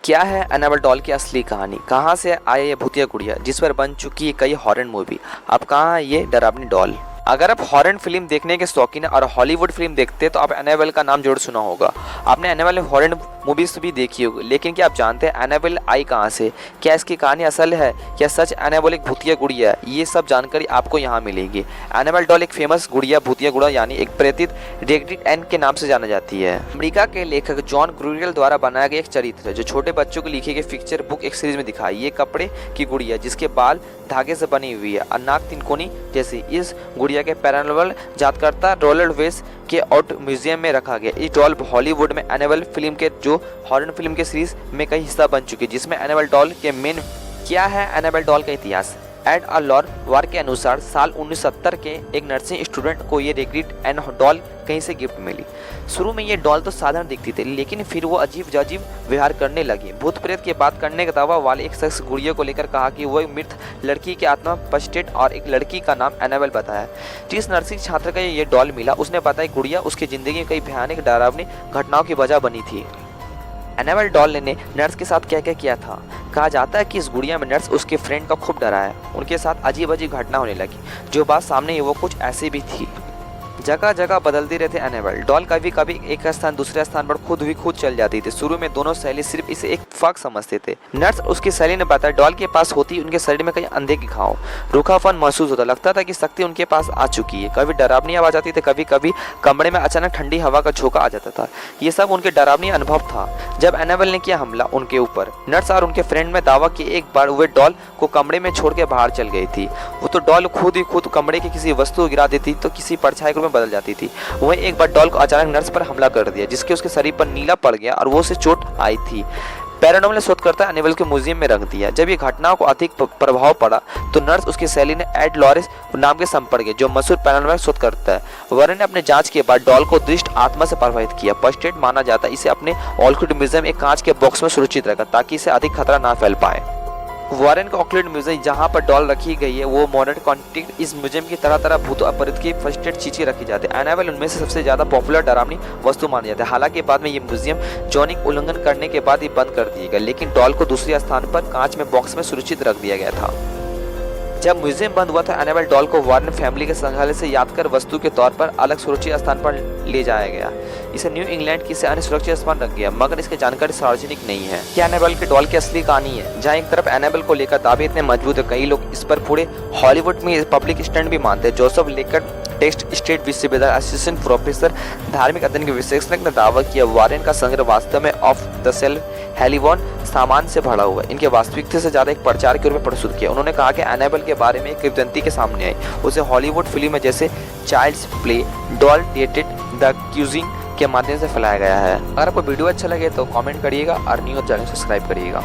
क्या है Annabelle doll की असली कहानी? कहाँ से आया ये भूतिया गुड़िया जिस पर बन चुकी है कई हॉरर मूवी? अब कहाँ है ये डरावनी डॉल? अगर आप हॉरर फिल्म देखने के शौकीन है और हॉलीवुड फिल्म देखते हैं तो आप एनाबेल का नाम जरूर सुना होगा। आपने एनाबेल हॉरर मूवीज भी देखी होगी, लेकिन क्या आप जानते हैं एनाबेल आई कहाँ से? क्या इसकी कहानी असल है? क्या सच एनाबेल एक भूतिया गुड़िया है? ये सब जानकारी आपको यहाँ मिलेगी। एनाबेल डॉल एक फेमस गुड़िया, भूतिया गुड़िया यानी एक प्रेरित रेग्डिट एन के नाम से जाना जाती है। अमेरिका के लेखक जॉन ग्रुरियल द्वारा बनाया गया एक चरित्र है जो छोटे बच्चों को लिखी गई पिक्चर बुक एक सीरीज में दिखाई। ये कपड़े की गुड़िया जिसके बाल धागे से बनी हुई है और नाक तिनकोनी जैसी। इस गुड़िया के पैरानॉर्मल जातकर्ता रोनाल्ड वेस के आर्ट म्यूजियम में रखा गया। इस डॉल हॉलीवुड में एनाबेल फिल्म के जो हॉरर फिल्म के सीरीज में कई हिस्सा बन चुकी है, जिसमें एनाबेल डॉल के मेन। क्या है एनाबेल डॉल का इतिहास? एड अ लॉर वार के अनुसार साल 1970 के एक नर्सिंग स्टूडेंट को ये रेग्डिट एन डॉल कहीं से गिफ्ट मिली। शुरू में ये डॉल तो साधारण दिखती थी, लेकिन फिर वो अजीब व्यवहार करने लगी। भूत प्रेत की बात करने का दावा वाले एक शख्स गुड़िया को लेकर कहा कि वो एक मृत लड़की की आत्मा पस्टेट और एक लड़की का नाम एनाबेल बताया। जिस नर्सिंग छात्र का ये डॉल मिला उसने बताया गुड़िया उसकी जिंदगी में कई भयानक डरावनी घटनाओं की वजह बनी थी। एनाबेल डॉल ने नर्स के साथ क्या क्या किया था? कहा जाता है कि इस गुड़िया में नर्स उसके फ्रेंड का खूब डराया। उनके साथ अजीब अजीब घटना होने लगी। जो बात सामने है वो कुछ ऐसी भी थी। जगह जगह बदलती रहती एनाबेल डॉल। कभी कभी एक स्थान दूसरे स्थान पर खुद चल जाती थी। शुरू में दोनों सहेली सिर्फ इसे एक फर्क समझते थे। नर्स उसकी सहेली ने बताया डॉल के पास होती उनके शरीर में कई अंधे की घाव, रूखापन महसूस होता। लगता था कि शक्ति उनके पास आ चुकी है। कभी डरावनी आवाज आती थी, कभी कभी कमरे में अचानक ठंडी हवा का झोंका आ जाता था। ये सब उनके डरावनी अनुभव था। जब एनाबेल ने किया हमला उनके ऊपर, नर्स और उनके फ्रेंड में दावा कि एक बार वे डॉल को कमरे में छोड़ के बाहर चल गई थी। वो तो डॉल खुद कमरे की किसी वस्तु को गिरा देती तो किसी परछाई में बदल जाती थी। वहीं एक बार डॉल को अचानक नर्स पर हमला कर दिया, जिसके उसके शरीर पर नीला पड़ गया और वो उसे चोट आई थी। पैरानॉर्मल शोधकर्ता एनाबेल के म्यूजियम में रख दिया। जब ये घटनाओं को अधिक प्रभाव पड़ा तो नर्स उसकी सहेली ने एड लॉरिस नाम के संपर्क गए, जो मशहूर पैरानॉर्मल शोधकर्ता है। वरन ने अपने जांच के बाद डॉल को दृष्ट आत्मा से प्रभावित किया। पस्टेट माना जाता है। इसे अपने ऑक्लैंड म्यूजियम एक कांच के बॉक्स में सुरक्षित रखा ताकि इसे अधिक खतरा ना फैल पाए। वॉरेन का ऑकलैंड म्यूजियम जहाँ पर डॉल रखी गई है वो मॉडर्न कॉन्टेक्ट। इस म्यूजियम की तरह भूत अपरित की फर्स्ट चीजें रखी जाती है। एनाबेल उनमें से सबसे ज्यादा पॉपुलर डरावनी वस्तु मानी जाती है। हालांकि बाद में ये म्यूजियम जोनिक उल्लंघन करने के बाद ही बंद कर दिया गया, लेकिन डॉल को दूसरे स्थान पर कांच में बॉक्स में सुरक्षित रख दिया गया था। जब म्यूजियम बंद हुआ था एनाबेल डॉल को वॉरेन फैमिली के संग्रहालय से यादगार वस्तु के तौर पर अलग सुरक्षित स्थान पर ले जाया गया। इसे न्यू इंग्लैंड की से अन्य सुरक्षित स्थान रख गया, मगर इसकी जानकारी सार्वजनिक नहीं है। क्या एनाबेल के डॉल की असली कहानी है? जहाँ एक तरफ एनाबेल को लेकर दावे इतने मजबूत है, कई लोग इस पर पूरे हॉलीवुड में पब्लिक स्टैंड भी मानते हैं। जोसेफ लेकर टेक्स्ट स्टेट विश्वविद्यालय असिस्टेंट प्रोफेसर धार्मिक अध्ययन के विशेषज्ञ ने दावा किया वॉरेन का संग्रह वास्तव में ऑफ द सेल्फ हेलिवॉन सामान से भरा हुआ है। इनके वास्तविकता से ज्यादा एक प्रचार के रूप में प्रस्तुत किया। उन्होंने कहा कि एनाबेल के बारे में एक किंवदंती के सामने आई, उसे हॉलीवुड फिल्म में जैसे child's play, doll dated, the conjuring के माध्यम से फैलाया गया है। अगर आपको वीडियो अच्छा लगे तो कमेंट करिएगा और न्यूज़ चैनल सब्सक्राइब करिएगा।